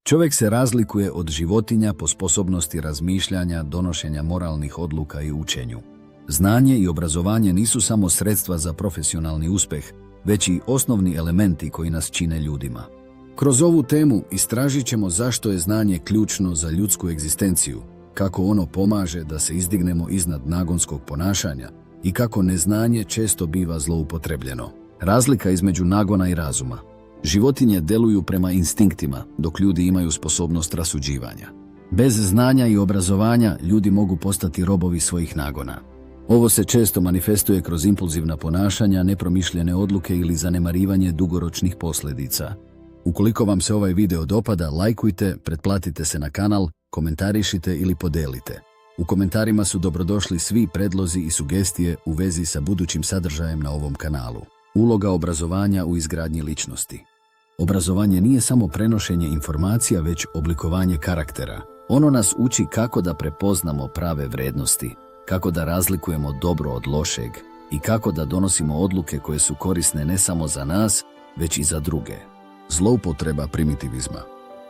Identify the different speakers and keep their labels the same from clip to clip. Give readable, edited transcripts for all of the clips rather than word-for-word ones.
Speaker 1: Čovjek se razlikuje od životinja po sposobnosti razmišljanja, donošenja moralnih odluka i učenju. Znanje i obrazovanje nisu samo sredstva za profesionalni uspjeh, već i osnovni elementi koji nas čine ljudima. Kroz ovu temu istražit ćemo zašto je znanje ključno za ljudsku egzistenciju, kako ono pomaže da se izdignemo iznad nagonskog ponašanja i kako neznanje često biva zloupotrebljeno. Razlika između nagona i razuma. Životinje deluju prema instinktima, dok ljudi imaju sposobnost rasuđivanja. Bez znanja i obrazovanja ljudi mogu postati robovi svojih nagona. Ovo se često manifestuje kroz impulzivna ponašanja, nepromišljene odluke ili zanemarivanje dugoročnih posljedica. Ukoliko vam se ovaj video dopada, lajkujte, pretplatite se na kanal, komentarišite ili podelite. U komentarima su dobrodošli svi predlozi i sugestije u vezi sa budućim sadržajem na ovom kanalu. Uloga obrazovanja u izgradnji ličnosti. Obrazovanje nije samo prenošenje informacija, već oblikovanje karaktera. Ono nas uči kako da prepoznamo prave vrednosti, kako da razlikujemo dobro od lošeg i kako da donosimo odluke koje su korisne ne samo za nas, već i za druge. Zloupotreba primitivizma.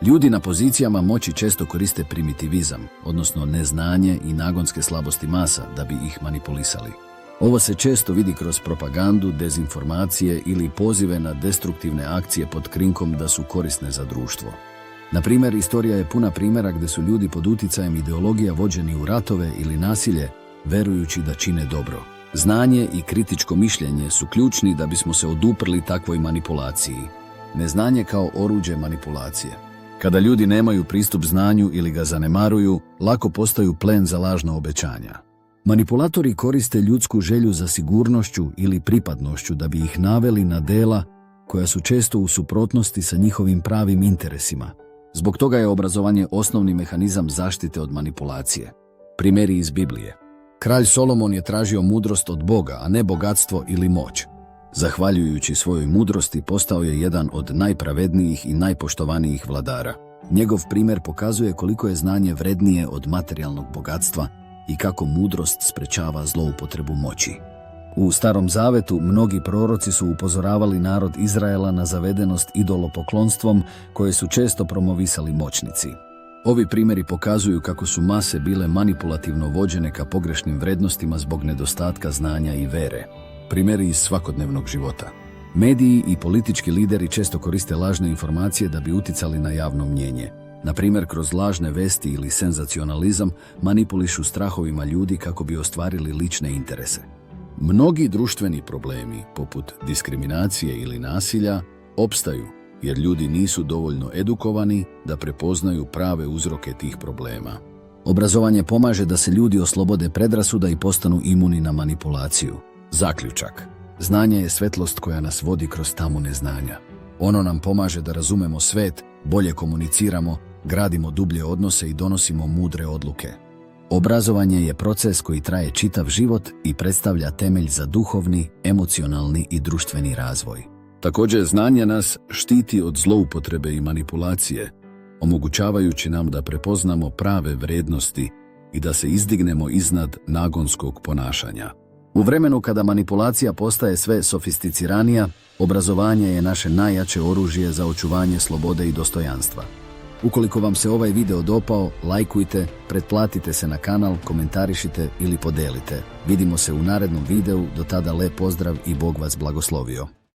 Speaker 1: Ljudi na pozicijama moći često koriste primitivizam, odnosno neznanje i nagonske slabosti masa da bi ih manipulisali. Ovo se često vidi kroz propagandu, dezinformacije ili pozive na destruktivne akcije pod krinkom da su korisne za društvo. Na primjer, istorija je puna primjera gdje su ljudi pod utjecajem ideologija vođeni u ratove ili nasilje, verujući da čine dobro. Znanje i kritičko mišljenje su ključni da bismo se oduprli takvoj manipulaciji. Neznanje kao oruđe manipulacije. Kada ljudi nemaju pristup znanju ili ga zanemaruju, lako postaju plen za lažna obećanja. Manipulatori koriste ljudsku želju za sigurnošću ili pripadnošću da bi ih naveli na dela koja su često u suprotnosti sa njihovim pravim interesima. Zbog toga je obrazovanje osnovni mehanizam zaštite od manipulacije. Primjeri iz Biblije. Kralj Solomon je tražio mudrost od Boga, a ne bogatstvo ili moć. Zahvaljujući svojoj mudrosti postao je jedan od najpravednijih i najpoštovanijih vladara. Njegov primjer pokazuje koliko je znanje vrednije od materijalnog bogatstva i kako mudrost sprečava zloupotrebu moći. U Starom Zavetu mnogi proroci su upozoravali narod Izraela na zavedenost idolopoklonstvom koje su često promovisali moćnici. Ovi primjeri pokazuju kako su mase bile manipulativno vođene ka pogrešnim vrednostima zbog nedostatka znanja i vere. Primjeri iz svakodnevnog života. Mediji i politički lideri često koriste lažne informacije da bi uticali na javno mnjenje. Na primjer, kroz lažne vesti ili senzacionalizam manipulišu strahovima ljudi kako bi ostvarili lične interese. Mnogi društveni problemi, poput diskriminacije ili nasilja, opstaju jer ljudi nisu dovoljno edukovani da prepoznaju prave uzroke tih problema. Obrazovanje pomaže da se ljudi oslobode predrasuda i postanu imuni na manipulaciju. Zaključak. Znanje je svetlost koja nas vodi kroz tamu neznanja. Ono nam pomaže da razumemo svet, bolje komuniciramo, gradimo dublje odnose i donosimo mudre odluke. Obrazovanje je proces koji traje čitav život i predstavlja temelj za duhovni, emocionalni i društveni razvoj. Također, znanje nas štiti od zloupotrebe i manipulacije, omogućavajući nam da prepoznamo prave vrednosti i da se izdignemo iznad nagonskog ponašanja. U vremenu kada manipulacija postaje sve sofisticiranija, obrazovanje je naše najjače oružje za očuvanje slobode i dostojanstva. Ukoliko vam se ovaj video dopao, lajkujte, pretplatite se na kanal, komentarišite ili podelite. Vidimo se u narednom videu, do tada lep pozdrav i Bog vas blagoslovio.